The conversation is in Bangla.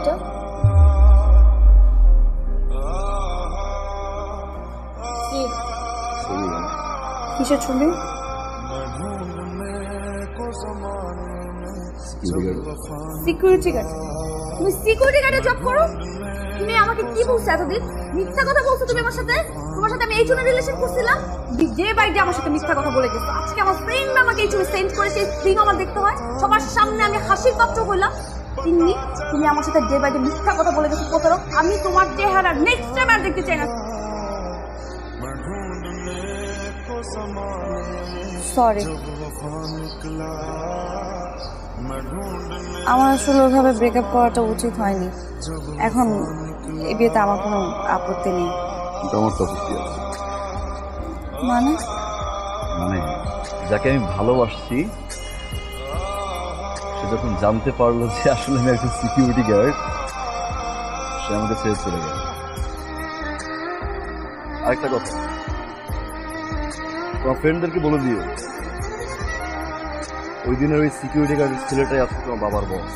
ছবিটা? কিসের ছবি? Security guard. তুমি সিকিউরিটি গার্ডে জব করো? তুমি আমাকে কি বলছো এতদিন? মিথ্যা কথা বলছো তুমি আমার সাথে। তোমার সাথে আমি এই জন্য রিলেশন করছিলাম, ডে বাই ডে আমার সাথে মিথ্যা কথা বলে গেছো। আজকে আমার ফ্রেন্ড আমাকে এই ছবি সেন্ড করেছে, স্ক্রিন আমার দেখতে হয়, সবার সামনে আমি হাসির পাত্র হইলাম। তিন্নি, তুমি আমার সাথে ডে বাই ডে মিথ্যা কথা বলে গেছো প্রতারক। আমি তোমার চেহারা নেক্সট টাইম আর দেখতে চাই না। সরি, আমার আসলে ওইভাবে ব্রেকআপ করাটা উচিত হয়নি। এখন এই বিয়েতে আমার কোনো আপত্তি নেই। আমার তো আপত্তি আছে। মানে মানে যাকে আমি ভালোবাসছি সে যখন জানতে পারলো যে আসলে আমি একজন সিকিউরিটি গার্ড, সে আমাকে ছেড়ে চলে গেল। আরেকটা কথা, তোমার ফ্রেন্ডদেরকে বলে দিও ওই দিনের ওই সিকিউরিটি গার্ডের ছেলেটাই আজকে তোমার বাবার বস।